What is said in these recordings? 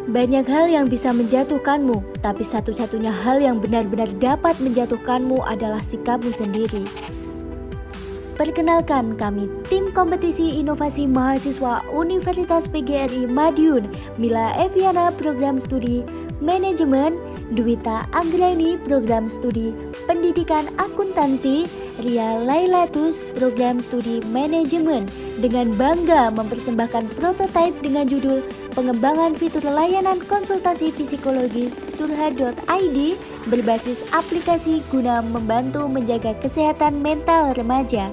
Banyak hal yang bisa menjatuhkanmu, tapi satu-satunya hal yang benar-benar dapat menjatuhkanmu adalah sikapmu sendiri. Perkenalkan, kami tim kompetisi inovasi mahasiswa Universitas PGRI Madiun, Mila Eviana program studi Manajemen, Dwita Anggraini program studi Pendidikan Akuntansi, Ria Lailatus program studi Manajemen, dengan bangga mempersembahkan prototipe dengan judul Pengembangan Fitur Layanan Konsultasi Psikologis Curhat.id berbasis aplikasi guna membantu menjaga kesehatan mental remaja.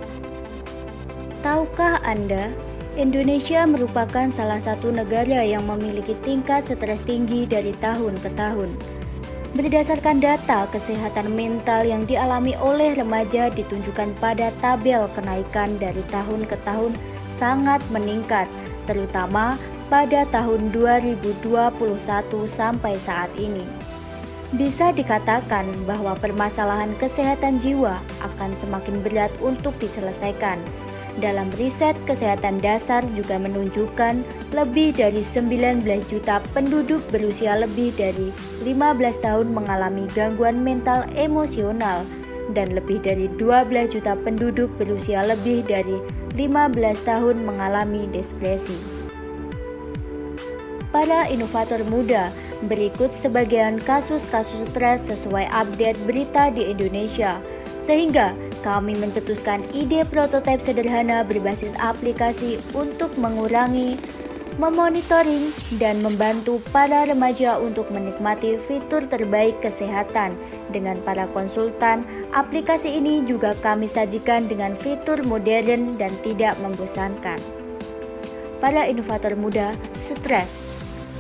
Tahukah Anda, Indonesia merupakan salah satu negara yang memiliki tingkat stres tinggi dari tahun ke tahun. Berdasarkan data kesehatan mental yang dialami oleh remaja ditunjukkan pada tabel kenaikan dari tahun ke tahun sangat meningkat, terutama pada tahun 2021 sampai saat ini. Bisa dikatakan bahwa permasalahan kesehatan jiwa akan semakin berat untuk diselesaikan. Dalam riset kesehatan dasar juga menunjukkan lebih dari 19 juta penduduk berusia lebih dari 15 tahun mengalami gangguan mental emosional dan lebih dari 12 juta penduduk berusia lebih dari 15 tahun mengalami depresi. Para inovator muda, berikut sebagian kasus-kasus stres sesuai update berita di Indonesia, sehingga kami mencetuskan ide prototipe sederhana berbasis aplikasi untuk mengurangi, memonitoring, dan membantu para remaja untuk menikmati fitur terbaik kesehatan. Dengan para konsultan, aplikasi ini juga kami sajikan dengan fitur modern dan tidak membosankan. Para inovator muda, stres.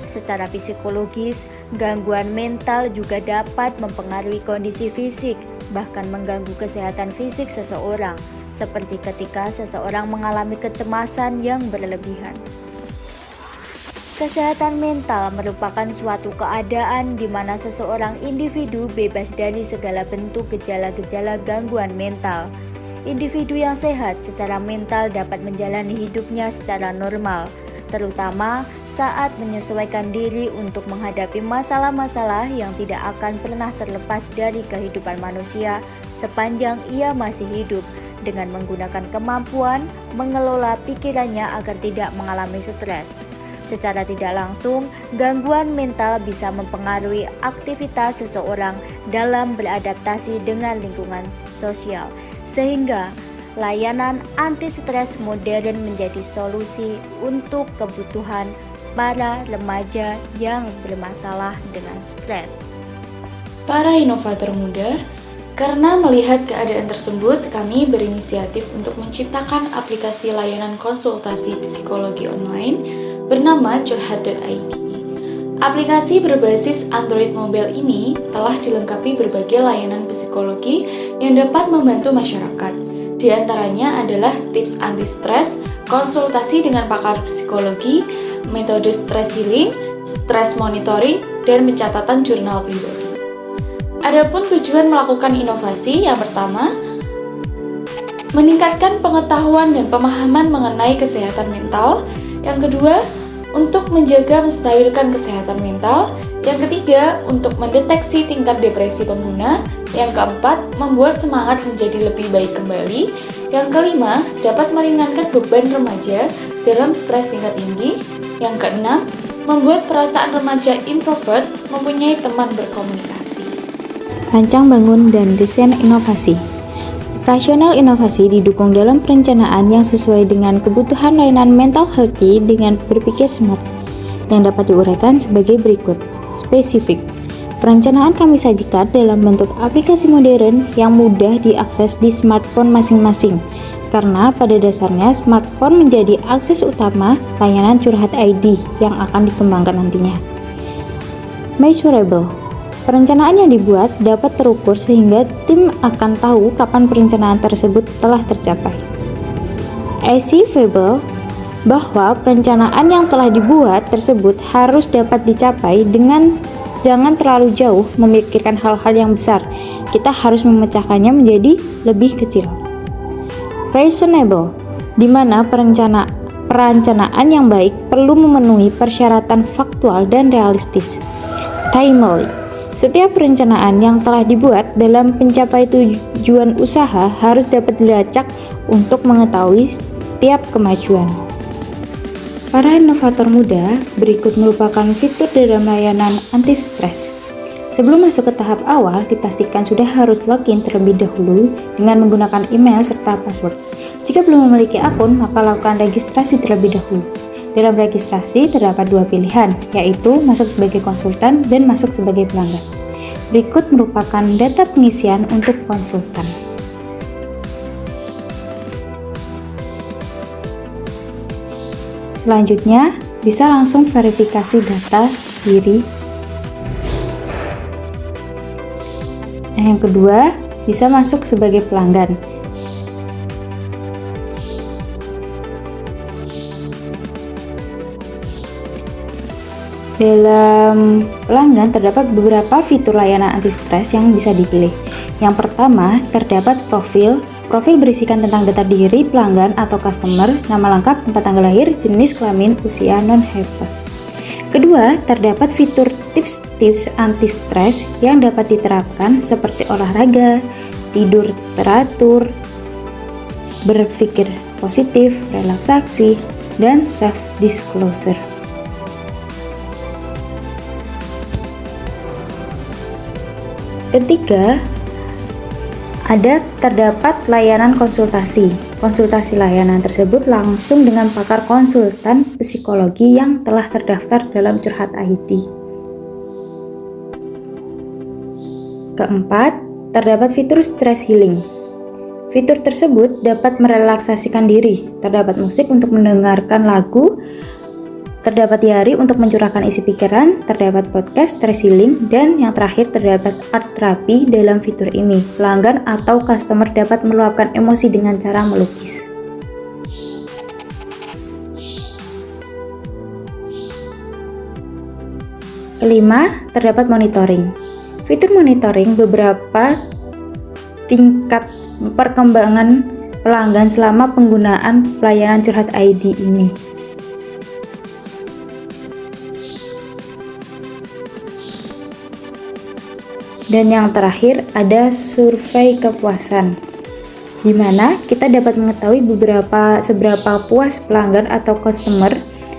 Secara psikologis, gangguan mental juga dapat mempengaruhi kondisi fisik, bahkan mengganggu kesehatan fisik seseorang, seperti ketika seseorang mengalami kecemasan yang berlebihan. Kesehatan mental merupakan suatu keadaan di mana seseorang individu bebas dari segala bentuk gejala-gejala gangguan mental. Individu yang sehat secara mental dapat menjalani hidupnya secara normal, terutama saat menyesuaikan diri untuk menghadapi masalah-masalah yang tidak akan pernah terlepas dari kehidupan manusia sepanjang ia masih hidup, dengan menggunakan kemampuan mengelola pikirannya agar tidak mengalami stres. Secara tidak langsung, gangguan mental bisa mempengaruhi aktivitas seseorang dalam beradaptasi dengan lingkungan sosial, sehingga layanan anti-stres modern menjadi solusi untuk kebutuhan para remaja yang bermasalah dengan stres. Para inovator muda, karena melihat keadaan tersebut, kami berinisiatif untuk menciptakan aplikasi layanan konsultasi psikologi online bernama Curhat.id. Aplikasi berbasis Android mobile ini telah dilengkapi berbagai layanan psikologi yang dapat membantu masyarakat. Di antaranya adalah tips anti-stres, konsultasi dengan pakar psikologi, metode stress healing, stress monitoring, dan pencatatan jurnal pribadi. Adapun tujuan melakukan inovasi, yang pertama, meningkatkan pengetahuan dan pemahaman mengenai kesehatan mental. Yang kedua, untuk menjaga menstabilkan kesehatan mental. Yang ketiga, untuk mendeteksi tingkat depresi pengguna. Yang keempat, membuat semangat menjadi lebih baik kembali. Yang kelima, dapat meringankan beban remaja dalam stres tingkat tinggi. Yang keenam, membuat perasaan remaja introvert mempunyai teman berkomunikasi. Rancang bangun dan desain inovasi. Operasional inovasi didukung dalam perencanaan yang sesuai dengan kebutuhan layanan mental healthy dengan berpikir smart, yang dapat diuraikan sebagai berikut. Spesifik. Perencanaan kami sajikan dalam bentuk aplikasi modern yang mudah diakses di smartphone masing-masing, karena pada dasarnya smartphone menjadi akses utama layanan Curhat.id yang akan dikembangkan nantinya. Measurable. Perencanaan yang dibuat dapat terukur sehingga tim akan tahu kapan perencanaan tersebut telah tercapai. Achievable, bahwa perencanaan yang telah dibuat tersebut harus dapat dicapai dengan jangan terlalu jauh memikirkan hal-hal yang besar. Kita harus memecahkannya menjadi lebih kecil. Reasonable, di mana perencanaan yang baik perlu memenuhi persyaratan faktual dan realistis. Timely. Setiap perencanaan yang telah dibuat dalam mencapai tujuan usaha harus dapat dilacak untuk mengetahui setiap kemajuan. Para inovator muda, berikut merupakan fitur dalam layanan anti-stres. Sebelum masuk ke tahap awal, dipastikan sudah harus login terlebih dahulu dengan menggunakan email serta password. Jika belum memiliki akun, maka lakukan registrasi terlebih dahulu. Dalam registrasi terdapat dua pilihan, yaitu masuk sebagai konsultan dan masuk sebagai pelanggan. Berikut merupakan data pengisian untuk konsultan. Selanjutnya, bisa langsung verifikasi data diri. Yang kedua, bisa masuk sebagai pelanggan. Dalam pelanggan terdapat beberapa fitur layanan anti-stres yang bisa dipilih. Yang pertama, terdapat profil. Profil berisikan tentang data diri pelanggan atau customer, nama lengkap, tempat tanggal lahir, jenis kelamin, usia, non-hyper. Kedua, terdapat fitur tips-tips anti-stres yang dapat diterapkan seperti olahraga, tidur teratur, berpikir positif, relaksasi, dan self-disclosure. Ketiga, terdapat layanan konsultasi. Konsultasi layanan tersebut langsung dengan pakar konsultan psikologi yang telah terdaftar dalam Curhat ID. Keempat, terdapat fitur stress healing. Fitur tersebut dapat merelaksasikan diri. Terdapat musik untuk mendengarkan lagu, terdapat diary untuk mencurahkan isi pikiran, terdapat podcast stress healing, dan yang terakhir terdapat art terapi. Dalam fitur ini, pelanggan atau customer dapat meluapkan emosi dengan cara melukis. Kelima, terdapat monitoring. Fitur monitoring beberapa tingkat perkembangan pelanggan selama penggunaan pelayanan Curhat ID ini. Dan yang terakhir ada survei kepuasan, di mana kita dapat mengetahui seberapa puas pelanggan atau customer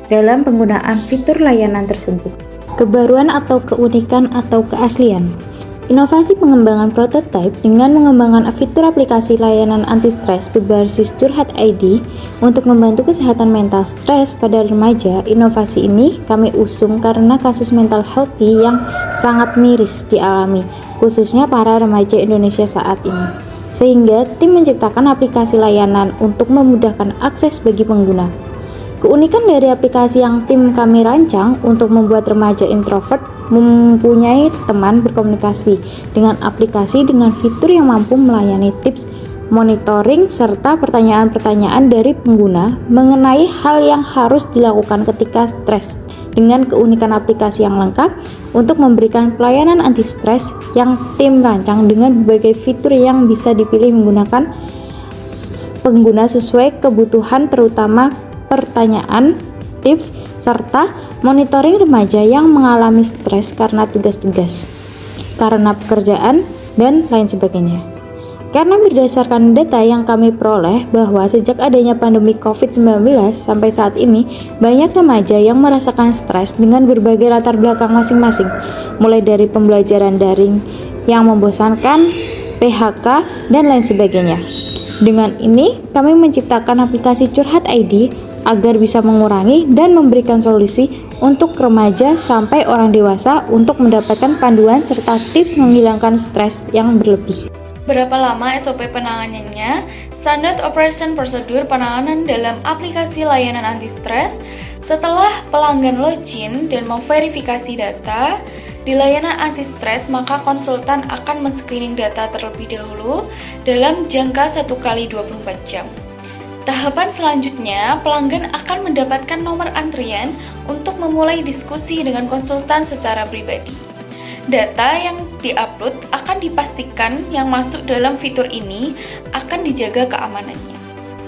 dalam penggunaan fitur layanan tersebut. Kebaruan atau keunikan atau keaslian. Inovasi pengembangan prototipe dengan mengembangkan fitur aplikasi layanan anti-stres berbasis Curhat ID untuk membantu kesehatan mental stres pada remaja. Inovasi ini kami usung karena kasus mental healthy yang sangat miris dialami, khususnya para remaja Indonesia saat ini. Sehingga tim menciptakan aplikasi layanan untuk memudahkan akses bagi pengguna. Keunikan dari aplikasi yang tim kami rancang untuk membuat remaja introvert mempunyai teman berkomunikasi dengan aplikasi dengan fitur yang mampu melayani tips, monitoring, serta pertanyaan-pertanyaan dari pengguna mengenai hal yang harus dilakukan ketika stres, dengan keunikan aplikasi yang lengkap untuk memberikan pelayanan anti-stres yang tim rancang dengan berbagai fitur yang bisa dipilih menggunakan pengguna sesuai kebutuhan, terutama pertanyaan, tips, serta monitoring remaja yang mengalami stres karena tugas-tugas, karena pekerjaan, dan lain sebagainya. Karena berdasarkan data yang kami peroleh bahwa sejak adanya pandemi COVID-19 sampai saat ini, banyak remaja yang merasakan stres dengan berbagai latar belakang masing-masing, mulai dari pembelajaran daring yang membosankan, PHK, dan lain sebagainya. Dengan ini, kami menciptakan aplikasi Curhat ID agar bisa mengurangi dan memberikan solusi untuk remaja sampai orang dewasa untuk mendapatkan panduan serta tips menghilangkan stres yang berlebih. Berapa lama SOP penanganannya? Standard Operation Prosedur penanganan dalam aplikasi layanan anti-stres. Setelah pelanggan login dan memverifikasi data di layanan anti-stres, maka konsultan akan men-screening data terlebih dahulu dalam jangka 1x24 jam. Tahapan selanjutnya, pelanggan akan mendapatkan nomor antrian untuk memulai diskusi dengan konsultan secara pribadi. Data yang diupload akan dipastikan yang masuk dalam fitur ini akan dijaga keamanannya.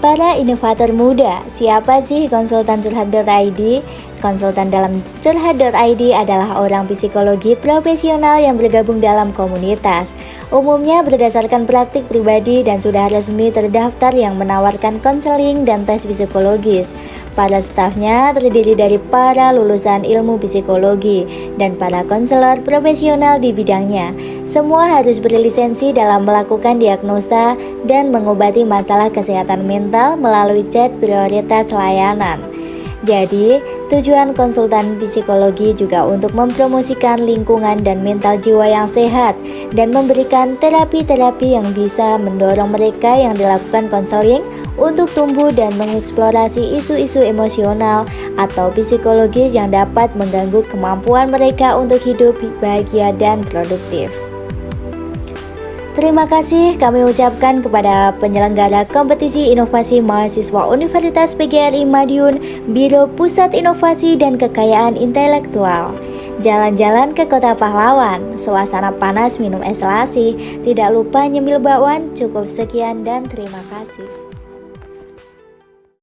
Para inovator muda, siapa sih konsultan curhat.id? Konsultan dalam curhat.id adalah orang psikologi profesional yang bergabung dalam komunitas. Umumnya berdasarkan praktik pribadi dan sudah resmi terdaftar yang menawarkan konseling dan tes psikologis. Para stafnya terdiri dari para lulusan ilmu psikologi dan para konselor profesional di bidangnya. Semua harus berlisensi dalam melakukan diagnosa dan mengobati masalah kesehatan mental melalui chat prioritas layanan. Jadi, tujuan konsultan psikologi juga untuk mempromosikan lingkungan dan mental jiwa yang sehat dan memberikan terapi-terapi yang bisa mendorong mereka yang dilakukan konseling untuk tumbuh dan mengeksplorasi isu-isu emosional atau psikologis yang dapat mengganggu kemampuan mereka untuk hidup bahagia dan produktif. Terima kasih kami ucapkan kepada penyelenggara kompetisi inovasi mahasiswa Universitas PGRI Madiun, Biro Pusat Inovasi dan Kekayaan Intelektual. Jalan-jalan ke Kota Pahlawan, suasana panas minum es selasi, tidak lupa nyemil bakwan. Cukup sekian dan terima kasih.